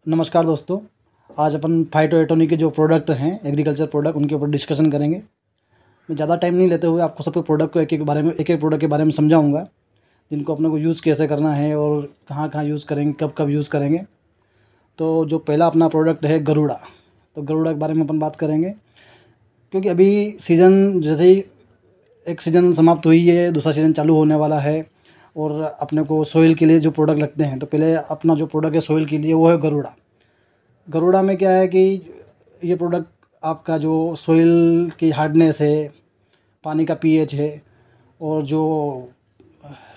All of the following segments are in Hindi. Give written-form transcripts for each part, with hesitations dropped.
नमस्कार दोस्तों। आज अपन फाइटोएटोनिक के जो प्रोडक्ट हैं एग्रीकल्चर प्रोडक्ट उनके ऊपर डिस्कशन करेंगे। मैं ज़्यादा टाइम नहीं लेते हुए आपको सबके प्रोडक्ट को एक एक प्रोडक्ट के बारे में समझाऊंगा, जिनको अपने को यूज़ कैसे करना है और कहाँ कहाँ यूज़ करेंगे, कब कब यूज़ करेंगे। तो जो पहला अपना प्रोडक्ट है गरुड़ा, तो गरुड़ा के बारे में अपन बात करेंगे, क्योंकि अभी सीज़न जैसे ही एक सीज़न समाप्त हुई है, दूसरा सीज़न चालू होने वाला है और अपने को सोइल के लिए जो प्रोडक्ट लगते हैं, तो पहले अपना जो प्रोडक्ट है सोइल के लिए वो है गरुड़ा। गरुड़ा में क्या है कि ये प्रोडक्ट आपका जो सोइल की हार्डनेस है, पानी का पीएच है और जो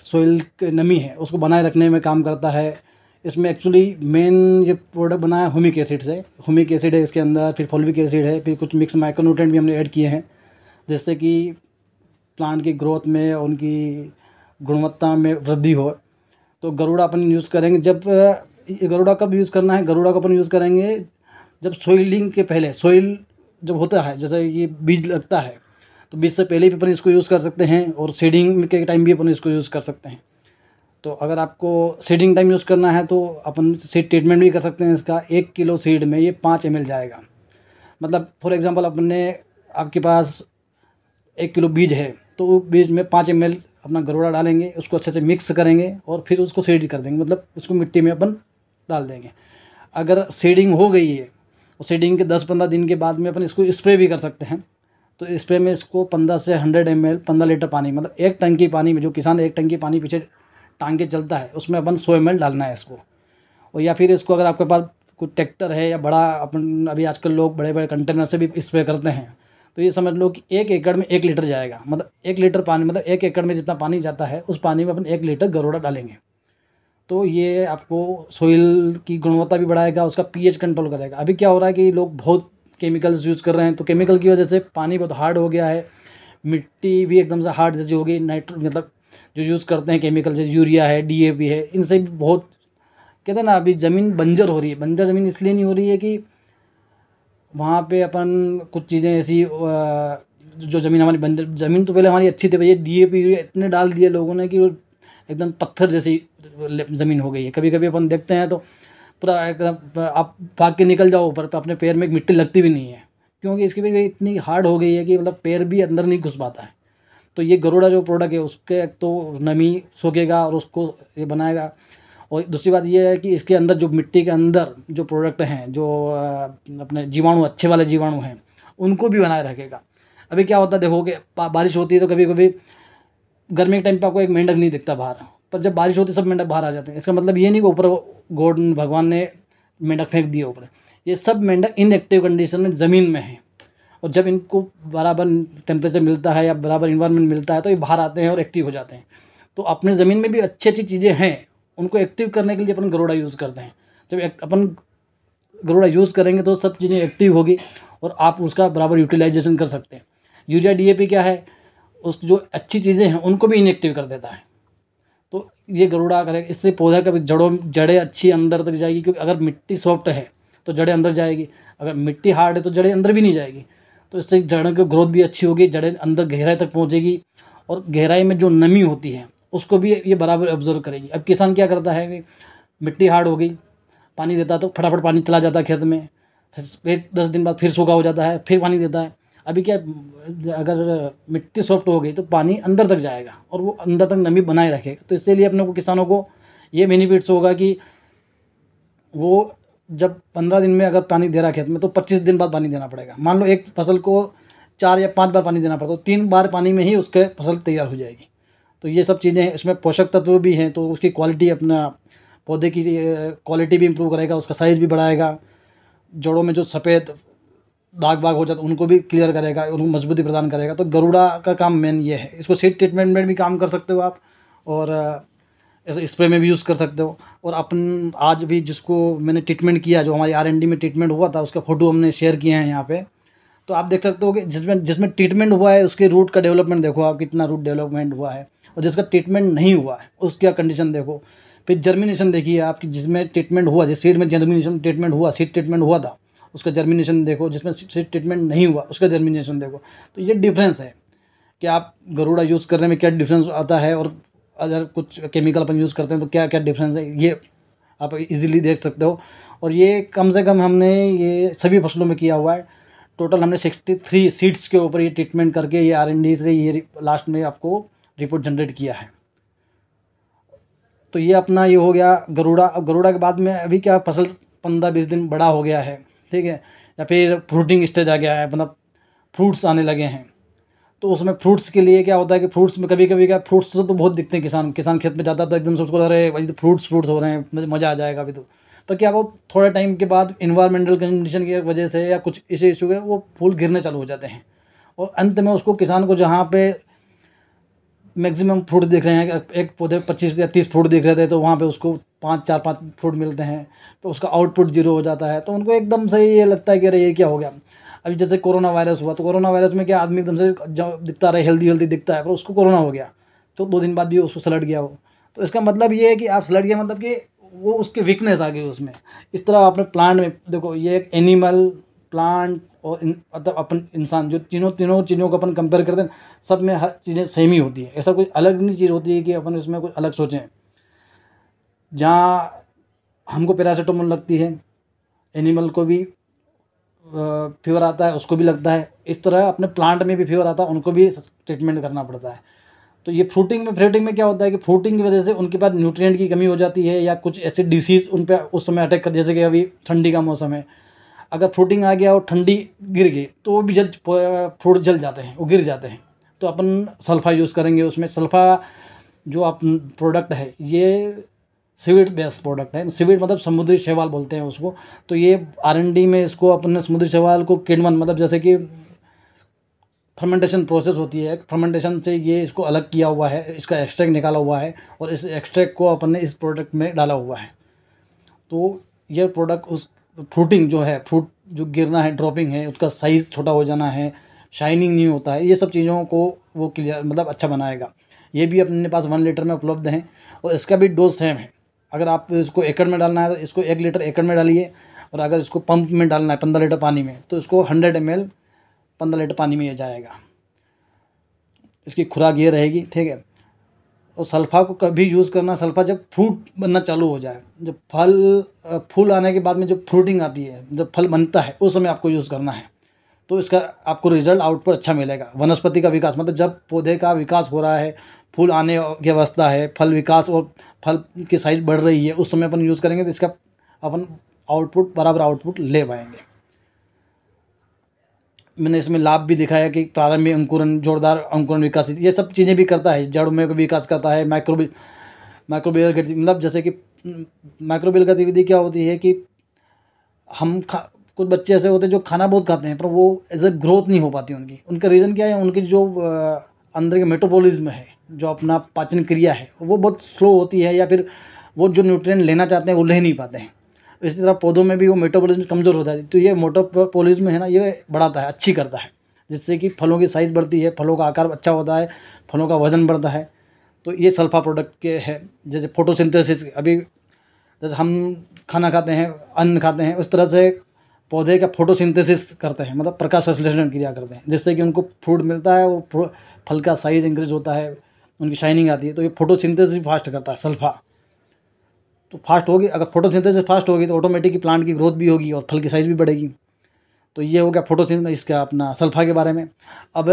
सोइल की नमी है उसको बनाए रखने में काम करता है। इसमें एक्चुअली मेन ये प्रोडक्ट बना है हुमिक एसिड से। हुमिक एसिड है इसके अंदर, फिर फॉल्विक एसिड है, फिर कुछ मिक्स माइक्रोन्यूट्रिएंट भी हमने ऐड किए हैं, जिससे कि प्लांट की ग्रोथ में और उनकी गुणवत्ता में वृद्धि हो। तो गरुड़ा अपन यूज़ करेंगे जब ये गरुड़ा कब यूज़ करना है, गरुड़ा को अपन यूज़ करेंगे जब सोइलिंग के पहले, सोइल जब होता है, जैसे ये बीज लगता है तो बीज से पहले भी अपन इसको यूज़ कर सकते हैं और सीडिंग के टाइम भी अपन इसको यूज़ कर सकते हैं। तो अगर आपको सीडिंग टाइम यूज़ करना है तो अपन सीड ट्रीटमेंट भी कर सकते हैं। इसका 1 किलो सीड में ये 5 ml जाएगा। मतलब फॉर एग्ज़ाम्पल आपके पास 1 किलो बीज है तो वो बीज में 5 ml अपना गरुड़ा डालेंगे, उसको अच्छे से मिक्स करेंगे और फिर उसको सीड कर देंगे, मतलब उसको मिट्टी में अपन डाल देंगे। अगर सीडिंग हो गई है और सीडिंग के 10-15 दिन के बाद में अपन इसको स्प्रे भी कर सकते हैं। तो स्प्रे में इसको 15 से 100 ml 15 लीटर पानी, मतलब एक टंकी पानी में, जो किसान एक टंकी पानी पीछे टांग के चलता है उसमें अपन 100 ml डालना है इसको। और या फिर इसको अगर आपके पास कोई ट्रैक्टर है या बड़ा, अपन अभी आजकल लोग बड़े बड़े कंटेनर से भी स्प्रे करते हैं, तो ये समझ लो कि 1 एकड़ में 1 लीटर जाएगा। मतलब 1 लीटर पानी, मतलब 1 एकड़ में जितना पानी जाता है उस पानी में अपन 1 लीटर गरुड़ा डालेंगे। तो ये आपको सोइल की गुणवत्ता भी बढ़ाएगा, उसका पीएच कंट्रोल करेगा। अभी क्या हो रहा है कि लोग बहुत केमिकल्स यूज़ कर रहे हैं, तो केमिकल की वजह से पानी बहुत हार्ड हो गया है, मिट्टी भी एकदम से हार्ड जैसी हो गई। मतलब जो यूज़ करते हैं केमिकल, जैसे यूरिया है, डीएपी है, इनसे भी बहुत, कहते हैं ना, अभी ज़मीन बंजर हो रही है। बंजर ज़मीन इसलिए नहीं हो रही है कि वहाँ पे अपन कुछ चीज़ें ऐसी जो ज़मीन हमारी बंजर, ज़मीन तो पहले हमारी अच्छी थी, भैया डीएपी इतने डाल दिए लोगों ने कि वो एकदम पत्थर जैसी ज़मीन हो गई है। कभी कभी अपन देखते हैं तो पूरा एकदम आप भाग के निकल जाओ ऊपर तो अपने पैर में एक मिट्टी लगती भी नहीं है, क्योंकि इसकी भी इतनी हार्ड हो गई है कि मतलब पैर भी अंदर नहीं घुस पाता है। तो ये गरुड़ा जो प्रोडक्ट है उसके एक तो नमी सोखेगा और उसको ये बनाएगा। और दूसरी बात ये है कि इसके अंदर जो मिट्टी के अंदर जो प्रोडक्ट हैं, जो अपने जीवाणु, अच्छे वाले जीवाणु हैं, उनको भी बनाए रखेगा। अभी क्या होता है देखोगे, बारिश होती है तो कभी कभी गर्मी के टाइम पे आपको एक मेंढक नहीं दिखता बाहर, पर जब बारिश होती है सब मेंढक बाहर आ जाते हैं। इसका मतलब ये नहीं कि ऊपर गॉड भगवान ने मेंढक फेंक दिए ऊपर। ये सब मेंढक इनएक्टिव कंडीशन में ज़मीन में हैं, और जब इनको बराबर टेम्परेचर मिलता है या बराबर इन्वायरमेंट मिलता है तो ये बाहर आते हैं और एक्टिव हो जाते हैं। तो अपने ज़मीन में भी अच्छी अच्छी चीज़ें हैं, उनको एक्टिव करने के लिए अपन गरुड़ा यूज़ करते हैं। जब अपन गरुड़ा यूज़ करेंगे तो सब चीज़ें एक्टिव होगी और आप उसका बराबर यूटिलाइजेशन कर सकते हैं। यूरिया डीएपी क्या है, उस जो अच्छी चीज़ें हैं उनको भी इनएक्टिव कर देता है। तो ये गरुड़ा करेगा, इससे पौधा का भी जड़ें अच्छी अंदर तक जाएगी, क्योंकि अगर मिट्टी सॉफ्ट है तो जड़ें अंदर जाएगी, अगर मिट्टी हार्ड है तो जड़ें अंदर भी नहीं जाएगी। तो इससे जड़ों की ग्रोथ भी अच्छी होगी, जड़ें अंदर गहराई तक पहुँचेगी और गहराई में जो नमी होती है उसको भी ये बराबर ऑब्जर्व करेगी। अब किसान क्या करता है कि मिट्टी हार्ड हो गई, पानी देता है तो फटाफट पानी चला जाता है खेत में, फिर 10 दिन बाद फिर सूखा हो जाता है, फिर पानी देता है। अभी क्या, अगर मिट्टी सॉफ्ट हो गई तो पानी अंदर तक जाएगा और वो अंदर तक नमी बनाए रखेगा। तो इसलिए अपने को, किसानों को ये बेनिफिट्स होगा कि वो जब 15 दिन में अगर पानी दे रहा है खेत में, तो 25 दिन बाद पानी देना पड़ेगा। मान लो एक फसल को 4 या 5 बार पानी देना पड़ता, तो 3 बार पानी में ही उसके फसल तैयार हो जाएगी। तो ये सब चीज़ें हैं, इसमें पोषक तत्व भी हैं, तो उसकी क्वालिटी, अपना पौधे की क्वालिटी भी इम्प्रूव करेगा, उसका साइज़ भी बढ़ाएगा, जड़ों में जो सफ़ेद दाग बाग हो जाता है उनको भी क्लियर करेगा, उनको मजबूती प्रदान करेगा। तो गरुड़ा का काम मेन ये है। इसको सीड ट्रीटमेंट में भी काम कर सकते हो आप, और ऐसे स्प्रे में भी यूज़ कर सकते हो। और अपन आज भी जिसको मैंने ट्रीटमेंट किया, जो हमारी R&D में ट्रीटमेंट हुआ था, उसका फ़ोटो हमने शेयर किए हैं यहाँ पे। तो आप देख सकते हो कि जिसमें जिसमें ट्रीटमेंट हुआ है उसके रूट का डेवलपमेंट देखो आप, कितना रूट डेवलपमेंट हुआ है, और जिसका ट्रीटमेंट नहीं हुआ है उसका कंडीशन देखो। फिर जर्मिनेशन देखिए आपकी, जिसमें ट्रीटमेंट हुआ, जिस सीड में जर्मिनेशन ट्रीटमेंट हुआ, सीड ट्रीटमेंट हुआ था, उसका जर्मिनेशन देखो, जिसमें सीड ट्रीटमेंट नहीं हुआ उसका जर्मिनेशन देखो। तो ये डिफरेंस है कि आप गरुड़ा यूज़ करने में क्या डिफरेंस आता है, और अगर कुछ केमिकल अपन यूज़ करते हैं तो क्या क्या डिफरेंस है, ये आप इजीली देख सकते हो। और ये कम से कम हमने ये सभी फसलों में किया हुआ है। टोटल हमने 63 सीड्स के ऊपर ये ट्रीटमेंट करके ये R&D से ये लास्ट में आपको रिपोर्ट जनरेट किया है। तो ये अपना ये हो गया गरुड़ा। अब गरुड़ा के बाद में अभी क्या फसल 15-20 दिन बड़ा हो गया है, ठीक है, या फिर फ्रूटिंग स्टेज आ गया है, मतलब फ्रूट्स आने लगे हैं। तो उसमें फ्रूट्स के लिए क्या होता है कि फ्रूट्स में कभी कभी क्या, फ्रूट्स तो बहुत दिखते हैं, किसान खेत में जाता है तो एकदम से उसको अरे भाई तो फ्रूट्स हो रहे हैं, मज़ा आ जाएगा अभी तो। पर क्या वो थोड़े टाइम के बाद इन्वायरमेंटल कंडीशन की वजह से या कुछ इसे इशू के वो फूल गिरने चालू हो जाते हैं, और अंत में उसको किसान को जहाँ पे मैक्सिमम फ्रूट दिख रहे हैं, एक पौधे 25 या 30 फ्रूट दिख रहे थे तो वहाँ पे उसको 5 फ्रूट मिलते हैं, तो उसका आउटपुट जीरो हो जाता है। तो उनको एकदम से ये लगता है कि अरे ये क्या हो गया। अभी जैसे कोरोना वायरस हुआ, तो कोरोना वायरस में क्या आदमी एकदम से जो दिखता रहे हेल्दी दिखता है, पर उसको कोरोना हो गया तो 2 दिन बाद भी उसको सलट गया वो। तो इसका मतलब ये है कि आप सलट गया मतलब कि वो उसके वीकनेस आ गई उसमें। इस तरह आपने प्लांट में देखो, ये एक एनिमल, प्लांट और मतलब अपन इंसान, जो तीनों चीज़ों को अपन कंपेयर करते हैं, सब में हर चीज़ें सेम ही होती है। ऐसा कोई अलग नहीं चीज़ होती है कि अपन इसमें कुछ अलग सोचें। जहाँ हमको पैरासिटामोल लगती है, एनिमल को भी फीवर आता है, उसको भी लगता है। इस तरह अपने प्लांट में भी फीवर आता है, उनको भी ट्रीटमेंट करना पड़ता है। तो ये फ्रूटिंग में क्या होता है कि फ्रूटिंग की वजह से उनके पास न्यूट्रिएंट की कमी हो जाती है, या कुछ ऐसे डिसीज़ उन पर उस समय अटैक कर, जैसे कि अभी ठंडी का मौसम है, अगर फ्रूटिंग आ गया और ठंडी गिर गई तो वो भी फ्रूट जल जाते हैं, वो गिर जाते हैं। तो अपन सल्फा यूज़ करेंगे उसमें। सल्फा जो आप प्रोडक्ट है ये सीवीड बेस्ड प्रोडक्ट है। सीवीड मतलब समुद्री शैवाल बोलते हैं उसको। तो ये R&D में इसको अपन समुद्री शैवाल को किण्वन, मतलब जैसे कि फर्मेंटेशन प्रोसेस होती है, फर्मेंटेशन से ये इसको अलग किया हुआ है, इसका एक्सट्रैक्ट निकाला हुआ है, और इस एक्सट्रैक्ट को अपन ने इस प्रोडक्ट में डाला हुआ है। तो ये प्रोडक्ट उस फ्रूटिंग जो है, फ्रूट जो गिरना है, ड्रॉपिंग है, उसका साइज़ छोटा हो जाना है, शाइनिंग नहीं होता है, ये सब चीज़ों को वो क्लियर मतलब अच्छा बनाएगा। ये भी अपने पास 1 लीटर में उपलब्ध हैं, और इसका भी डोज सेम है। अगर आप इसको एकड़ में डालना है तो इसको 1 लीटर एकड़ में डालिए, और अगर इसको पंप में डालना है 15 लीटर पानी में, तो इसको 100 ml 15 लीटर पानी में ये जाएगा। इसकी खुराक ये रहेगी, ठीक है। और सल्फ़ा को कभी यूज़ करना, सल्फ़ा जब फ्रूट बनना चालू हो जाए, जब फूल आने के बाद में जब फ्रूटिंग आती है, जब फल बनता है, उस समय आपको यूज़ करना है। तो इसका आपको रिजल्ट आउटपुट अच्छा मिलेगा। वनस्पति का विकास मतलब जब पौधे का विकास हो रहा है, फूल आने की अवस्था है, फल विकास और फल की साइज बढ़ रही है, उस समय अपन यूज़ करेंगे तो इसका अपन बराबर आउटपुट ले पाएंगे। मैंने इसमें लाभ भी दिखाया कि प्रारंभिक अंकुरन, जोरदार अंकुरन, विकास, ये सब चीज़ें भी करता है। जड़ में विकास करता है। माइक्रोबियल गतिविधि, मतलब जैसे कि माइक्रोबियल गतिविधि क्या होती है कि कुछ बच्चे ऐसे होते हैं जो खाना बहुत खाते हैं पर वो एज ए ग्रोथ नहीं हो पाती उनकी। उनका रीज़न क्या है, उनकी जो अंदर के मेटाबॉलिज्म है, जो अपना पाचन क्रिया है, वो बहुत स्लो होती है, या फिर वो जो न्यूट्रिएंट लेना चाहते हैं वो ले नहीं पाते हैं। इसी तरह पौधों में भी वो मेटाबॉलिज्म कमज़ोर होता है। तो ये मेटाबॉलिज्म है ना, ये बढ़ाता है, अच्छी करता है, जिससे कि फलों की साइज़ बढ़ती है, फलों का आकार अच्छा होता है, फलों का वज़न बढ़ता है। तो ये सल्फा प्रोडक्ट के है। जैसे फोटोसिंथेसिस, अभी जैसे हम खाना खाते हैं, अन्न खाते हैं, उस तरह से पौधे का फोटोसिंथेसिस करते हैं, मतलब प्रकाश संश्लेषण क्रिया करते हैं, जिससे कि उनको फ्रूट मिलता है और फल का साइज़ इंक्रीज होता है, उनकी शाइनिंग आती है। तो ये फोटोसिंथेसिस फास्ट करता है सल्फा। तो फास्ट होगी, अगर फोटोसिंथेसिस फास्ट होगी तो ऑटोमेटिक प्लांट की ग्रोथ भी होगी और फल की साइज़ भी बढ़ेगी। तो ये हो गया फोटोसिंथेसिस इसका अपना सल्फा के बारे में। अब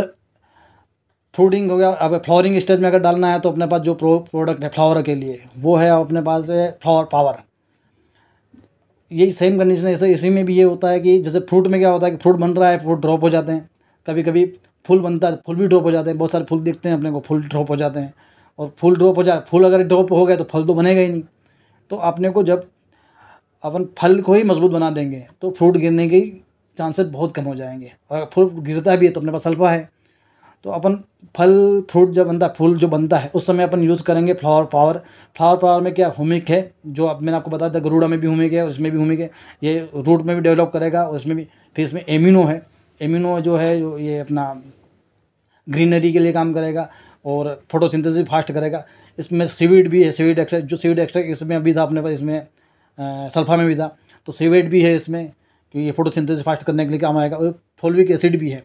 फ्रूटिंग हो गया। अब फ्लावरिंग स्टेज में अगर डालना है तो अपने पास जो प्रोडक्ट है फ्लावर के लिए, वो है अपने पास है फ्लावर पावर। यही सेम कंडीशन है, इसी में भी ये होता है कि जैसे फ्रूट में क्या होता है कि फ्रूट बन रहा है, फ्रूट ड्रॉप हो जाते हैं, कभी कभी फूल बनता है, फूल भी ड्रॉप हो जाते हैं। बहुत सारे फूल दिखते हैं अपने को, फूल ड्रॉप हो जाते हैं, और फूल अगर ड्रॉप हो गए तो फल तो बनेगा ही नहीं। तो अपने को जब अपन फल को ही मजबूत बना देंगे तो फ्रूट गिरने के चांसेस बहुत कम हो जाएंगे। और फ्रूट गिरता भी है तो अपने पास सल्फा है। तो अपन फ्रूट जब बनता है, फूल जो बनता है, उस समय अपन यूज़ करेंगे फ्लावर पावर। फ्लावर पावर में क्या हुमिक है, जो अब मैंने आपको बताया था, गरुड़ा में भी हुमिक है और इसमें भी हुमिक है। ये रूट में भी डेवलप करेगा और इसमें भी। फिर इसमें एमिनो है। एमिनो जो है, जो ये अपना ग्रीनरी के लिए काम करेगा और फोटोसिंथेसिस फास्ट करेगा। इसमें सीवीड भी है, सीवीड एक्सट्रैक्ट, जो सीवीड एक्सट्रैक्ट इसमें अभी था अपने पास, इसमें सल्फा में भी था। तो सीवीड भी है इसमें, कि ये फोटोसिंथेसिस फास्ट करने के लिए काम आएगा। और फोलिक एसिड भी है।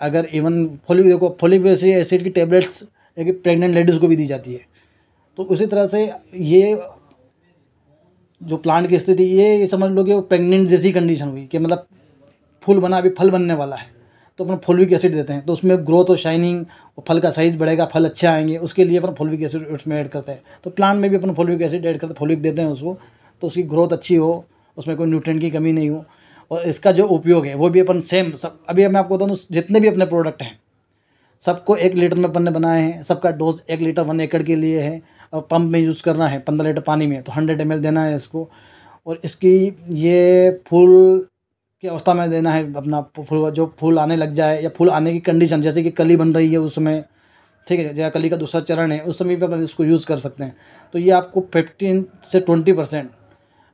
अगर इवन फोलिक एसिड की टेबलेट्स एक प्रेग्नेंट लेडीज़ को भी दी जाती है। तो उसी तरह से ये जो प्लांट की स्थिति ये समझ लो कि वो प्रेग्नेंट जैसी कंडीशन हुई कि मतलब फूल बना, अभी फल बनने वाला है, तो अपन फॉलिक एसिड देते हैं, तो उसमें ग्रोथ और शाइनिंग और फल का साइज़ बढ़ेगा, फल अच्छे आएंगे, उसके लिए अपन फॉलिक एसिड उसमें ऐड करते हैं। तो प्लांट में भी अपन फॉलिक एसिड ऐड करते हैं, फॉलिक देते हैं उसको, तो उसकी ग्रोथ अच्छी हो, उसमें कोई न्यूट्रिएंट की कमी नहीं हो। और इसका जो उपयोग है वो भी अपन सेम सब, अभी मैं आपको बताऊँ जितने भी अपने प्रोडक्ट हैं सबको 1 लीटर में अपन ने बनाए हैं, सबका डोज 1 लीटर 1 एकड़ के लिए है, और पंप में यूज़ करना है 15 लीटर पानी में, तो 100 ml देना है इसको। और इसकी ये फूल की अवस्था में देना है अपना, फूल जो फूल आने लग जाए या फूल आने की कंडीशन, जैसे कि कली बन रही है उसमें, ठीक है, जैसे कली का दूसरा चरण है, उस समय पे अपन इसको यूज़ कर सकते हैं। तो ये आपको 15 से 20%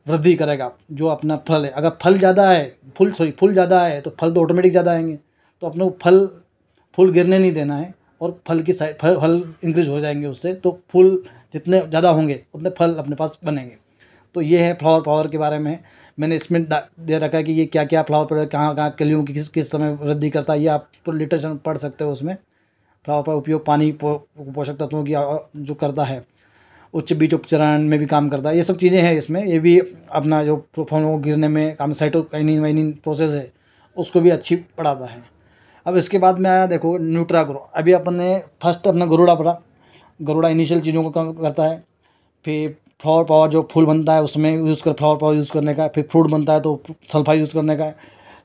वृद्धि करेगा जो अपना फल है। अगर फल ज़्यादा है, फूल ज़्यादा है तो फल तो ऑटोमेटिक ज़्यादा आएंगे, तो अपने को फूल गिरने नहीं देना है, और फल की फल इंक्रीज हो जाएंगे उससे, तो फूल जितने ज़्यादा होंगे उतने फल अपने पास बनेंगे। तो ये है फ्लावर पावर के बारे में। मैंने इसमें दे रखा है कि ये क्या क्या फ्लावर पावर कहाँ कहाँ कलियों की किस समय वृद्धि करता है, ये आप तो लिटरेचर पढ़ सकते हो उसमें। फ्लावर का उपयोग पानी पोषक तत्वों की जो करता है, उच्च बीज उपचरण में भी काम करता है, ये सब चीज़ें हैं इसमें। ये भी अपना जो फलों को गिरने में काम, साइटोकाइनिन वाइनिन प्रोसेस है उसको भी अच्छी बढ़ाता है। अब इसके बाद में आया देखो न्यूट्रा ग्रो। अभी अपन ने फर्स्ट अपना गरुड़ा पढ़ा, गरुड़ा इनिशियल चीज़ों को काम करता है, फिर फ्लावर पावर जो फूल बनता है उसमें यूज़ कर, फ्लावर पावर यूज़ करने का, फिर फ्रूट बनता है तो सल्फा यूज़ करने का है।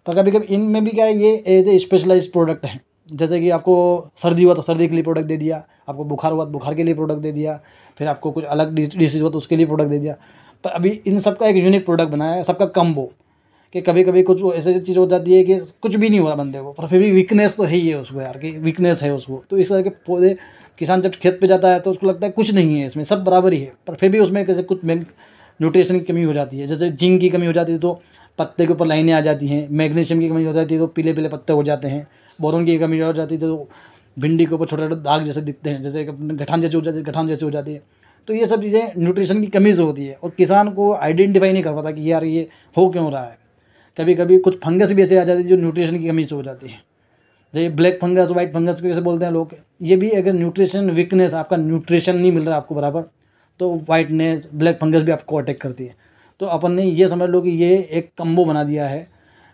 तो कभी कभी इनमें भी क्या है, ये एज ए स्पेशलाइज प्रोडक्ट है। जैसे कि आपको सर्दी हुआ तो सर्दी के लिए प्रोडक्ट दे दिया, आपको बुखार हुआ तो बुखार के लिए प्रोडक्ट दे दिया, फिर आपको कुछ अलग डिसीज हुआ तो उसके लिए प्रोडक्ट दे दिया। पर अभी इन सब का एक यूनिक प्रोडक्ट बनाया है, सबका कम्बो, कि कभी कभी कुछ ऐसी चीज़ हो जाती है कि कुछ भी नहीं हो रहा बंदे को, पर फिर भी वीकनेस तो है ही है उसको यार, कि वीकनेस है उसको। तो इस तरह के पौधे किसान जब खेत पे जाता है तो उसको लगता है कुछ नहीं है इसमें, सब बराबर ही है, पर फिर भी उसमें कैसे कुछ न्यूट्रिशन की कमी हो जाती है। जैसे जिंक की कमी हो जाती है तो पत्ते के ऊपर लाइनें आ जाती हैं, मैग्नीशियम की कमी हो जाती है तो पीले पीले पत्ते हो जाते हैं, बोरोन की कमी हो जाती है तो भिंडी के ऊपर छोटे छोटे दाग जैसे दिखते हैं, जैसे गठान जैसे हो जाती है, गठान जैसे हो जाती है। तो ये सब चीज़ें न्यूट्रिशन की कमी से होती है, और किसान को आइडेंटिफाई नहीं कर पाता कि यार ये हो क्यों रहा है। कभी कभी कुछ फंगस भी ऐसे आ जाती है जो न्यूट्रिशन की कमी से हो जाती है, जैसे ब्लैक फंगस, वाइट फंगस कैसे बोलते हैं लोग। ये भी अगर न्यूट्रिशन वीकनेस, आपका न्यूट्रिशन नहीं मिल रहा आपको बराबर, तो वाइटनेस, ब्लैक फंगस भी आपको अटैक करती है। तो अपन ने ये समझ लो कि ये एक कम्बो बना दिया है,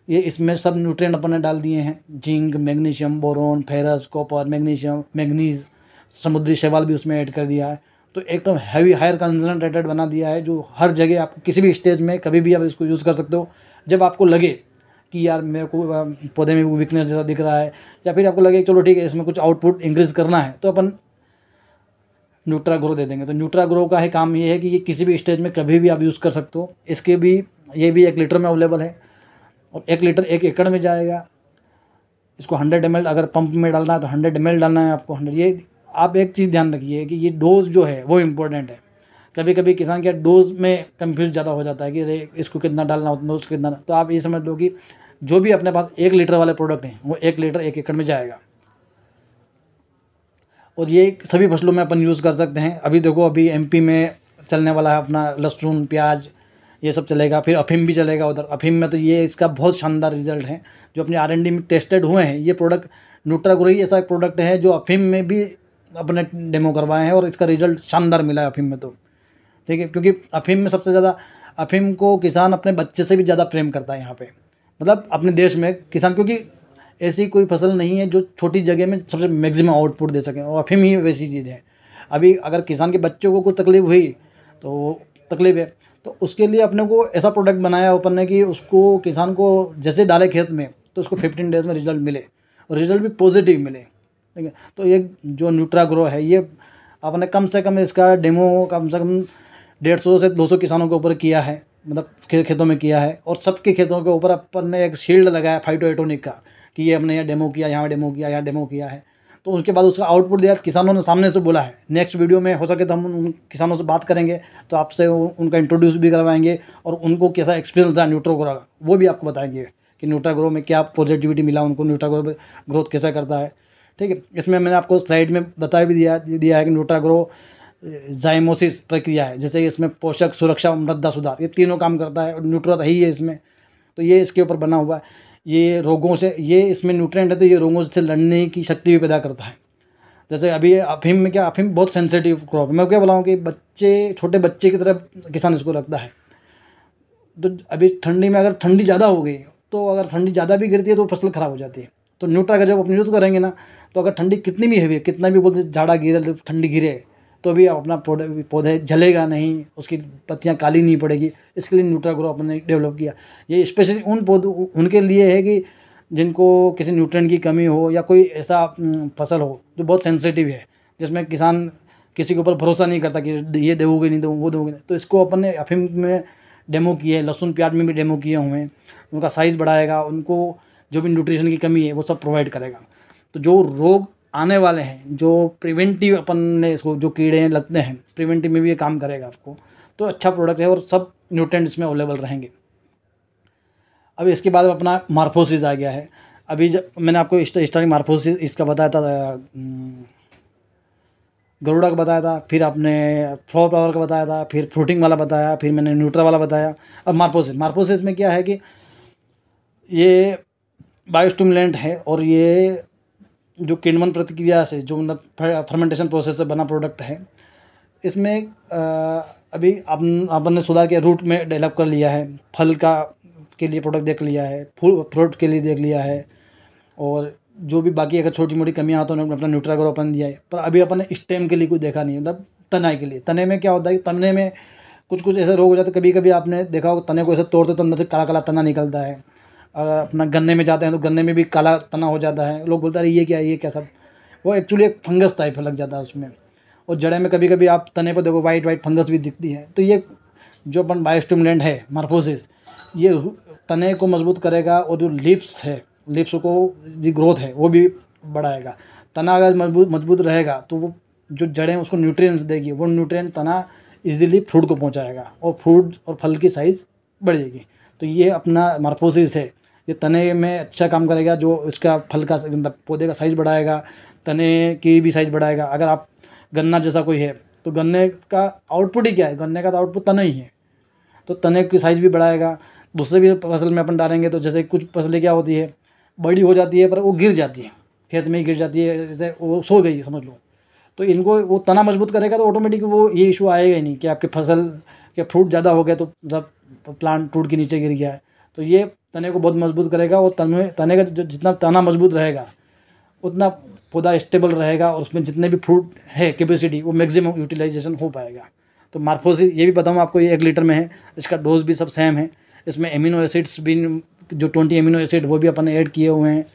ये इसमें सब न्यूट्रिएंट अपन ने डाल दिए हैं, zinc, magnesium, boron, ferrous, copper, magnesium, manganese, समुद्री शैवाल भी उसमें ऐड कर दिया है। तो एकदम हैवी हायर कंसनट्रेटेड बना दिया है, जो हर जगह आप किसी भी स्टेज में कभी भी आप इसको यूज़ कर सकते हो। जब आपको लगे कि यार मेरे को पौधे में वीकनेस जैसा दिख रहा है, या फिर आपको लगे चलो ठीक है इसमें कुछ आउटपुट इंक्रीज करना है, तो अपन न्यूट्रा ग्रो दे देंगे। तो न्यूट्रा ग्रो का है काम ये है कि ये किसी भी स्टेज में कभी भी आप यूज़ कर सकते हो। इसके भी ये भी 1 लीटर में अवेलेबल है, और 1 लीटर 1 एकड़ में जाएगा। इसको 100 ml अगर पंप में डालना है तो 100 ml डालना है आपको, 100। ये आप एक चीज़ ध्यान रखिए कि ये डोज जो है वो इम्पोर्टेंट है। कभी कभी किसान क्या डोज में कंफ्यूज ज़्यादा हो जाता है कि अरे इसको कितना डालना, उतना उसको कितना, तो आप ये समझ लो कि जो भी अपने पास 1 लीटर वाले प्रोडक्ट हैं वो 1 लीटर 1 एकड़ में जाएगा। और ये सभी फसलों में अपन यूज़ कर सकते हैं। अभी देखो अभी एमपी में चलने वाला है अपना लहसुन, प्याज, ये सब चलेगा, फिर अफीम भी चलेगा उधर। अफीम में तो ये इसका बहुत शानदार रिजल्ट है जो अपने R&D में टेस्टेड हुए हैं। ये प्रोडक्ट न्यूट्रा ग्रो ही ऐसा एक प्रोडक्ट है जो अफीम में भी अपने डेमो करवाए हैं, और इसका रिजल्ट शानदार मिला है अफीम में। तो ठीक है, क्योंकि अफीम में सबसे ज़्यादा, अफीम को किसान अपने बच्चे से भी ज़्यादा प्रेम करता है यहाँ पे, मतलब अपने देश में किसान, क्योंकि ऐसी कोई फसल नहीं है जो छोटी जगह में सबसे मैक्सिमम आउटपुट दे सकें, और अफीम ही वैसी चीज़ है। अभी अगर किसान के बच्चों को कोई तकलीफ हुई तो वो तकलीफ है, तो उसके लिए अपने को ऐसा प्रोडक्ट बनाया अपन ने कि उसको किसान को जैसे डाले खेत में तो उसको 15 डेज़ में रिजल्ट मिले, और रिजल्ट भी पॉजिटिव मिले, ठीक है। तो ये जो न्यूट्रा ग्रो है ये आपने कम से कम इसका डेमो कम से कम 150 से 200 किसानों के ऊपर किया है, मतलब खेतों में किया है, और सबके खेतों के ऊपर अपन ने एक शील्ड लगाया फाइटोएटोनिक का कि ये हमने यहाँ डेमो किया, यहाँ डेमो किया, यहाँ डेमो किया है। तो उसके बाद उसका आउटपुट दिया, किसानों ने सामने से बोला है। नेक्स्ट वीडियो में हो सके तो हम उन किसानों से बात करेंगे, तो आपसे उनका इंट्रोड्यूस भी करवाएंगे, और उनको कैसा एक्सपीरियंस रहा न्यूट्रा ग्रो का वो भी आपको बताएंगे कि न्यूट्रा ग्रो में क्या पॉजिटिविटी मिला उनको, न्यूट्रा ग्रो ग्रोथ कैसा करता है, ठीक है। इसमें मैंने आपको स्लाइड में बता भी दिया है कि न्यूट्रा ग्रो जाइमोसिस प्रक्रिया है, जैसे इसमें पोषक सुरक्षा, मृदा सुधार, ये तीनों काम करता है, और न्यूट्रा ही है इसमें। तो ये इसके ऊपर बना हुआ है। ये रोगों से, ये इसमें न्यूट्रिएंट है तो ये रोगों से लड़ने की शक्ति भी पैदा करता है। जैसे अभी अफीम में क्या, अफीम बहुत सेंसिटिव क्रॉप है, मैं क्या बोला हूँ कि बच्चे, छोटे बच्चे की तरफ किसान इसको रखता है। तो अभी ठंडी में अगर ठंडी ज़्यादा हो गई, तो अगर ठंडी ज़्यादा भी गिरती है तो फसल ख़राब हो जाती है। तो न्यूट्रा का जब अपने यूज़ करेंगे ना, तो अगर ठंडी कितनी भी हैवी है, कितना भी बोलते झाड़ा गिरे, ठंडी गिरे, तो भी अपना पौधे जलेगा नहीं, उसकी पत्तियाँ काली नहीं पड़ेगी। इसके लिए न्यूट्रा ग्रो अपने डेवलप किया। ये स्पेशली उन पौधों उनके लिए है कि जिनको किसी न्यूट्रिएंट की कमी हो, या कोई ऐसा फसल हो जो बहुत सेंसिटिव है, जिसमें किसान किसी के ऊपर भरोसा नहीं करता कि ये दोगे नहीं, दो वो दोगे नहीं। तो इसको अपन ने अफीम में डेमो किए, लहसुन प्याज में भी डेमो किए हुए हैं। उनका साइज़ बढ़ाएगा, उनको जो भी न्यूट्रिशन की कमी है वो सब प्रोवाइड करेगा। तो जो रोग आने वाले हैं, जो प्रिवेंटिव अपन ने इसको, जो कीड़े लगते हैं प्रिवेंटिव में भी ये काम करेगा आपको। तो अच्छा प्रोडक्ट है और सब न्यूट्रिएंट्स इसमें अवेलेबल रहेंगे। अब इसके बाद अपना मार्फोसिस आ गया है। अभी जब मैंने आपको स्टार्टिंग मार्फोसिस इसका बताया था, गरुड़ा का बताया था, फिर आपने फ्लावर पावर का बताया था, फिर फ्रूटिंग वाला बताया, फिर मैंने न्यूट्रा वाला बताया। अब मार्फोसिस में क्या है कि ये बायोस्टिमुलेंट है, और ये जो किण्वन प्रतिक्रिया से, जो मतलब फर्मेंटेशन प्रोसेस से बना प्रोडक्ट है। इसमें अभी अपन ने सुधार किया, रूट में डेवलप कर लिया है, फल का के लिए प्रोडक्ट देख लिया है, फ्रूट के लिए देख लिया है, और जो भी बाकी अगर छोटी मोटी कमियाँ आती तो अपना न्यूट्रा ग्रो अपन दिया है। पर अभी अपन ने स्टेम के लिए कुछ देखा नहीं, मतलब तनाई के लिए। तने में क्या होता है कि तने में कुछ ऐसे रोग हो जाते हैं। कभी कभी आपने देखा होगा, तने को ऐसे तोड़ते तो अंदर से काला काला तना निकलता है। अगर अपना गन्ने में जाते हैं तो गन्ने में भी काला तना हो जाता है। लोग बोलते हैं अरे ये क्या है, ये क्या सब, वो एक्चुअली एक फंगस टाइप लग जाता है उसमें। और जड़े में कभी कभी आप तने पर देखो वाइट वाइट फंगस भी दिखती है। तो ये जो अपन बायोस्टिमुलेंट है मार्फोसिस, ये तने को मजबूत करेगा, और जो लिप्स है, लिप्स को जो ग्रोथ है वो भी बढ़ाएगा। तना अगर मजबूत रहेगा तो वो जो जड़ें उसको न्यूट्रिएंट्स देगी, वो न्यूट्रिएंट तना इजीली फ्रूट को पहुंचाएगा, और फ्रूट और फल की साइज़ बढ़ेगी। तो ये अपना मार्फोसिस है, ये तने में अच्छा काम करेगा, जो इसका फल का मतलब पौधे का साइज़ बढ़ाएगा, तने की भी साइज़ बढ़ाएगा। अगर आप गन्ना जैसा कोई है, तो गन्ने का आउटपुट ही क्या है, गन्ने का तो आउटपुट तना ही है। तो तने की साइज़ भी बढ़ाएगा। दूसरे भी फसल में अपन डालेंगे, तो जैसे कुछ फसलें क्या होती है, बड़ी हो जाती है पर वो गिर जाती है, खेत में ही गिर जाती है, जैसे वो सो गई समझ लो। तो इनको वो तना मजबूत करेगा, तो ऑटोमेटिक वो ये इशू आएगा ही नहीं कि आपके फसल के फ्रूट ज़्यादा हो गए तो मतलब प्लांट टूट के नीचे गिर गया है। तो ये तने को बहुत मजबूत करेगा, और तने का जितना तना मजबूत रहेगा उतना पौधा स्टेबल रहेगा, और उसमें जितने भी फ्रूट है कैपेसिटी वो मैक्सिमम यूटिलाइजेशन हो पाएगा। तो मार्फोसिस ये भी बताऊँ आपको, ये 1 लीटर में है, इसका डोज भी सब सेम है। इसमें एमिनो एसिड्स भी जो 20 एमिनो एसिड वो भी अपन ने ऐड किए हुए हैं,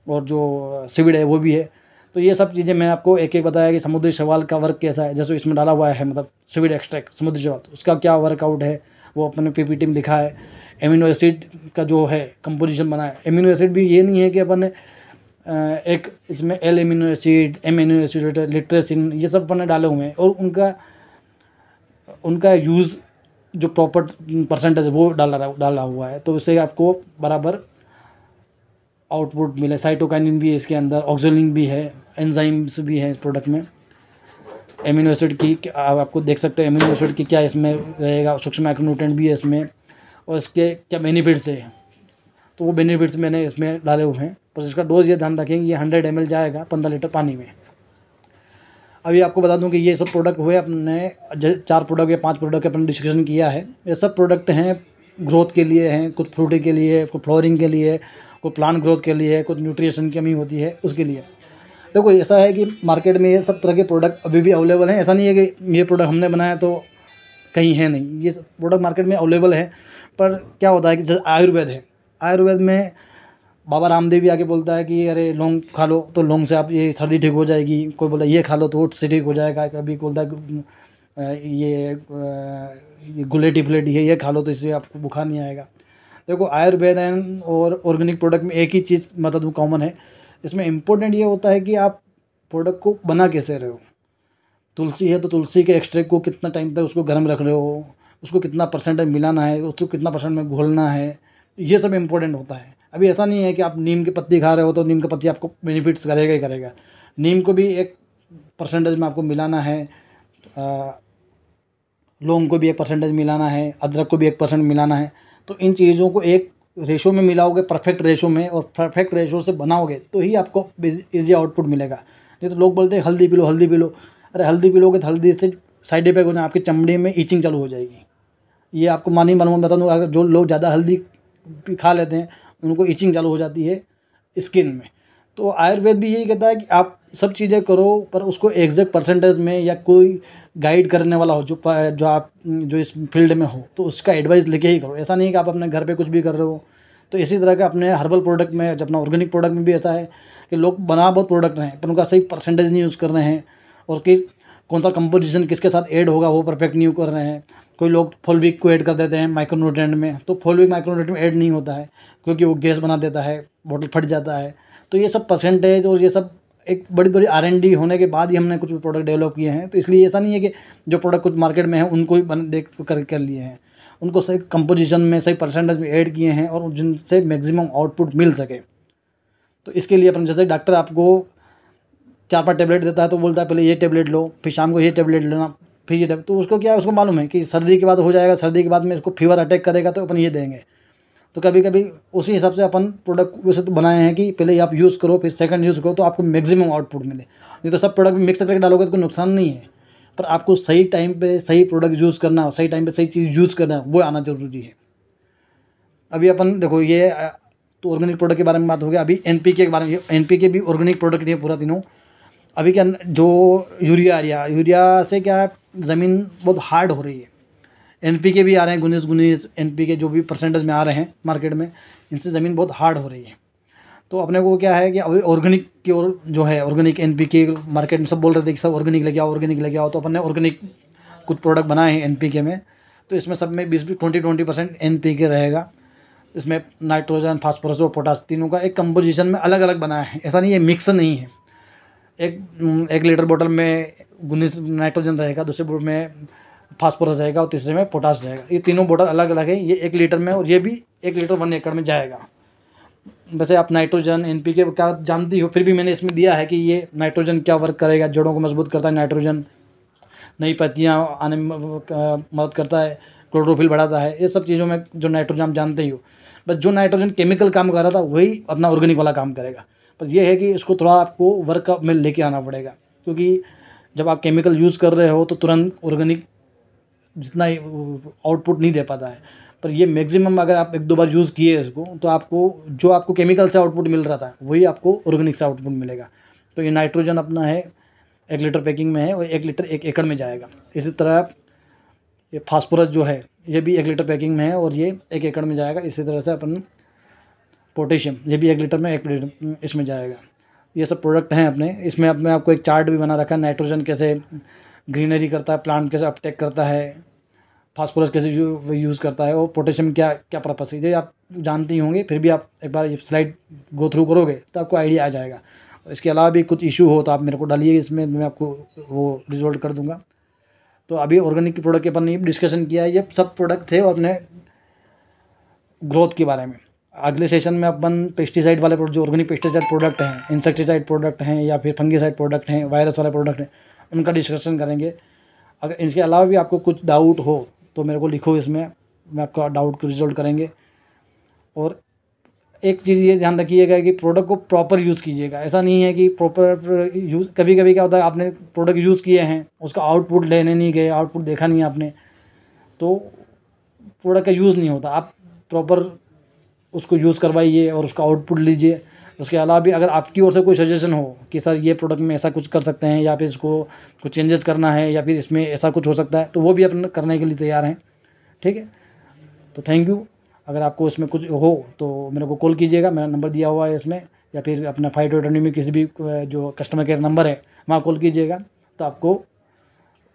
और जो सीविड है वो भी है। तो ये सब चीज़ें मैंने आपको एक एक बताया कि समुद्री शैवाल का वर्क कैसा है। जैसे इसमें डाला हुआ है मतलब सीविड एक्सट्रैक्ट समुद्री शैवाल, तो उसका क्या वर्कआउट है वो अपने पीपीटी में लिखा है। एमिनो एसिड का जो है कंपोजिशन बना है। एमिनो एसिड भी ये नहीं है कि अपन ने एक इसमें L amino acid, M amino acid, लिट्रेसिन, ये सब अपन ने डाले हुए हैं, और उनका यूज़ जो प्रॉपर परसेंटेज है वो डाला हुआ है। तो इससे आपको बराबर आउटपुट मिले। साइटोकाइनिन भी है इसके अंदर, ऑक्सोलिन भी है, एंजाइम्स भी हैं इस प्रोडक्ट में। एमिनो एसिड की आप आपको देख सकते हैं, एमिनो एसिड की क्या इसमें रहेगा, सूक्ष्म माइक्रोन्यूट्रिएंट भी है इसमें, और इसके क्या बेनिफिट्स है, तो वो बेनिफिट्स मैंने इसमें डाले हुए हैं। पर इसका डोज ये ध्यान रखेंगे, ये 100 ml जाएगा 15 लीटर पानी में। अभी आपको बता दूं कि ये सब प्रोडक्ट हुए अपने 4 प्रोडक्ट या 5 प्रोडक्ट अपन डिस्कशन किया है। ये सब प्रोडक्ट हैं ग्रोथ के लिए हैं, कुछ फ्रूटिंग के लिए, कुछ फ्लावरिंग के लिए, कुछ प्लांट ग्रोथ के लिए, कुछ न्यूट्रिशन की कमी होती है उसके लिए। देखो ऐसा है कि मार्केट में ये सब तरह के प्रोडक्ट अभी भी अवेलेबल हैं। ऐसा नहीं है कि ये प्रोडक्ट हमने बनाया तो कहीं है नहीं, ये सब प्रोडक्ट मार्केट में अवेलेबल है। पर क्या होता है कि जैसे आयुर्वेद है, आयुर्वेद में बाबा रामदेव भी आके बोलता है कि अरे लौंग खा लो तो लौंग से आप ये सर्दी ठीक हो जाएगी। कोई बोलता है ये खा लो तो ओट से ठीक हो जाएगा। कभी बोलता है ये गुलेटी फुलेटी है, ये खा लो तो इससे आपको बुखार नहीं आएगा। देखो आयुर्वेद और ऑर्गेनिक प्रोडक्ट में एक ही चीज़ बता दूँ कॉमन है। इसमें इम्पोर्टेंट ये होता है कि आप प्रोडक्ट को बना कैसे रहे हो। तुलसी है तो तुलसी के एक्सट्रैक्ट को कितना टाइम तक उसको गर्म रख रहे हो, उसको कितना परसेंटेज मिलाना है, उसको कितना परसेंट में घोलना है, ये सब इम्पोर्टेंट होता है। अभी ऐसा नहीं है कि आप नीम की पत्ती खा रहे हो तो नीम का पत्ती आपको बेनिफिट्स करेगा ही करेगा। नीम को भी एक परसेंटेज में आपको मिलाना है, लौंग को भी 1% मिलाना है, अदरक को भी 1% मिलाना है। तो इन चीज़ों को एक रेशो में मिलाओगे, परफेक्ट रेशो में, और परफेक्ट रेशो से बनाओगे तो ही आपको ईजी आउटपुट मिलेगा। नहीं तो लोग बोलते हैं हल्दी पी लो, हल्दी पी लो। अरे हल्दी पी लोगे तो हल्दी से साइड इफेक्ट होना, आपकी चमड़ी में ईचिंग चालू हो जाएगी। ये आपको मानी मालूम बता दूँ, अगर जो लोग ज़्यादा हल्दी खा लेते हैं उनको इचिंग चालू हो जाती है स्किन में। तो आयुर्वेद भी यही कहता है कि आप सब चीज़ें करो, पर उसको एग्जैक्ट परसेंटेज में, या कोई गाइड करने वाला हो जो इस फील्ड में हो, तो उसका एडवाइस लेके ही करो। ऐसा नहीं कि आप अपने घर पे कुछ भी कर रहे हो। तो इसी तरह का अपने हर्बल प्रोडक्ट में, जब अपना ऑर्गेनिक प्रोडक्ट में भी ऐसा है कि लोग बना बहुत प्रोडक्ट रहे हैं पर उनका सही परसेंटेज नहीं यूज़ कर रहे हैं, और कि कौन सा कंपोजिशन किसके साथ ऐड होगा वो परफेक्ट नहीं कर रहे हैं। कोई लोग फॉलविक को ऐड कर देते हैं माइक्रोन्यूट्रिएंट में, तो फॉलविक माइक्रोन्यूट्रिएंट में ऐड नहीं होता है क्योंकि वो गैस बना देता है, बॉटल फट जाता है। तो ये सब परसेंटेज और ये सब एक बड़ी बड़ी R&D होने के बाद ही हमने कुछ प्रोडक्ट डेवलप किए हैं। तो इसलिए ऐसा नहीं है कि जो प्रोडक्ट कुछ मार्केट में है उनको ही देख कर लिए हैं, उनको सही कंपोजिशन में, सही परसेंटेज में ऐड किए हैं और जिनसे मैक्सिमम आउटपुट मिल सके। तो इसके लिए अपन, जैसे डॉक्टर आपको 4-5 टैबलेट देता है तो बोलता है पहले ये टैबलेट लो, फिर शाम को ये टैबलेट लेना, फिर ये टैबलेट, तो उसको क्या है, उसको मालूम है कि सर्दी के बाद हो जाएगा, सर्दी के बाद में इसको फीवर अटैक करेगा तो अपन ये देंगे। तो कभी कभी उसी हिसाब से अपन प्रोडक्ट वैसे तो बनाए हैं कि पहले आप यूज़ करो फिर सेकंड यूज़ करो तो आपको मैक्सिमम आउटपुट मिले। नहीं तो सब प्रोडक्ट मिक्स करके डालोगे तो कोई नुकसान नहीं है, पर आपको सही टाइम पे सही प्रोडक्ट यूज़ करना, सही टाइम पे सही चीज़ यूज़ करना, वो आना ज़रूरी है। अभी अपन देखो ये तो ऑर्गेनिक प्रोडक्ट के बारे में बात हो गया। अभी NPK के बारे में, NPK भी ऑर्गेनिक प्रोडक्ट ही है पूरा तीनों। अभी क्या जो यूरिया आ रहा है, यूरिया से क्या है, ज़मीन बहुत हार्ड हो रही है। NPK भी आ रहे हैं 19 NPK जो भी परसेंटेज में आ रहे हैं मार्केट में, इनसे ज़मीन बहुत हार्ड हो रही है। तो अपने को क्या है कि अभी ऑर्गेनिक की ओर जो है, ऑर्गेनिक NPK मार्केट में सब बोल रहे थे कि सब ऑर्गेनिक लेके आओ, ऑर्गेनिक लेके आओ। तो अपन ने ऑर्गेनिक कुछ प्रोडक्ट बनाए हैं NPK में। तो इसमें सब में 20% NPK रहेगा। इसमें नाइट्रोजन, फास्फोरस और पोटास तीनों का एक कंपोजिशन में अलग अलग बनाया है, ऐसा नहीं है मिक्स नहीं है। एक लीटर बोतल में 19 नाइट्रोजन रहेगा, दूसरे बोतल में फास्फोरस रहेगा और तीसरे में पोटास रहेगा। ये तीनों बोतल अलग अलग है, ये 1 लीटर में, और ये भी 1 लीटर 1 एकड़ में जाएगा। वैसे आप नाइट्रोजन NPK क्या जानती हो, फिर भी मैंने इसमें दिया है कि ये नाइट्रोजन क्या वर्क करेगा, जड़ों को मजबूत करता है नाइट्रोजन, नई पत्तियाँ आने में मदद करता है, क्लोरोफिल बढ़ाता है, ये सब चीज़ों में जो नाइट्रोजन आप जानते ही हो। बस जो नाइट्रोजन केमिकल काम कर रहा था वही अपना ऑर्गेनिक वाला काम करेगा। पर यह है कि इसको थोड़ा आपको वर्क में लेके आना पड़ेगा, क्योंकि जब आप केमिकल यूज़ कर रहे हो तो तुरंत ऑर्गेनिक जितना आउटपुट नहीं दे पाता है। पर ये मैक्सिमम अगर आप 1-2 बार यूज़ किए इसको, तो आपको जो आपको केमिकल से आउटपुट मिल रहा था वही आपको ऑर्गेनिक से आउटपुट मिलेगा। तो ये नाइट्रोजन अपना है 1 लीटर पैकिंग में है और 1 लीटर 1 एकड़ में जाएगा। इसी तरह ये फास्फोरस जो है ये भी 1 लीटर पैकिंग में है और ये 1 एकड़ में जाएगा। इसी तरह से अपन पोटेशियम, ये भी 1 लीटर में 1 लीटर इसमें जाएगा। ये सब प्रोडक्ट हैं अपने। इसमें अब मैं आपको एक चार्ट भी बना रखा है, नाइट्रोजन कैसे ग्रीनरी करता है, प्लांट कैसे अपटेक करता है, फास्फोरस कैसे यूज़ करता है, और पोटेशियम क्या क्या पर्पस है, ये आप जानती होंगे। फिर भी आप एक बार ये स्लाइड गो थ्रू करोगे तो आपको आइडिया आ जाएगा। इसके अलावा भी कुछ इशू हो तो आप मेरे को डालिए, इसमें मैं आपको वो रिजोल्व कर दूँगा। तो अभी ऑर्गेनिक के प्रोडक्ट के अपन ने डिस्कशन किया है, ये सब प्रोडक्ट थे और अपने ग्रोथ के बारे में। अगले सेशन में अपन पेस्टिसाइड वाले जो ऑर्गेनिक पेस्टिसाइड प्रोडक्ट हैं, इंसेक्टिसाइड प्रोडक्ट हैं या फिर फंगीसाइड प्रोडक्ट हैं, वायरस वाले प्रोडक्ट हैं, उनका डिस्कशन करेंगे। अगर इसके अलावा भी आपको कुछ डाउट हो तो मेरे को लिखो, इसमें मैं आपका डाउट को रिजॉल्व करेंगे। और एक चीज़ ये ध्यान रखिएगा कि प्रोडक्ट को प्रॉपर यूज़ कीजिएगा। ऐसा नहीं है कि प्रॉपर यूज़, कभी कभी क्या होता है आपने प्रोडक्ट यूज़ किए हैं, उसका आउटपुट लेने नहीं गए, आउटपुट देखा नहीं आपने, तो प्रोडक्ट का यूज़ नहीं होता। आप प्रॉपर उसको यूज़ करवाइए और उसका आउटपुट लीजिए। उसके अलावा भी अगर आपकी ओर से कोई सजेशन हो कि सर ये प्रोडक्ट में ऐसा कुछ कर सकते हैं या फिर इसको कुछ चेंजेस करना है या फिर इसमें ऐसा कुछ हो सकता है, तो वो भी अपन करने के लिए तैयार हैं। ठीक है, तो थैंक यू। अगर आपको इसमें कुछ हो तो मेरे को कॉल कीजिएगा, मेरा नंबर दिया हुआ है इसमें, या फिर अपना 528 में किसी भी जो कस्टमर केयर नंबर है वहाँ कॉल कीजिएगा, तो आपको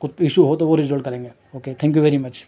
कुछ इशू हो तो वो रिजॉल्व करेंगे। Okay, thank you very much.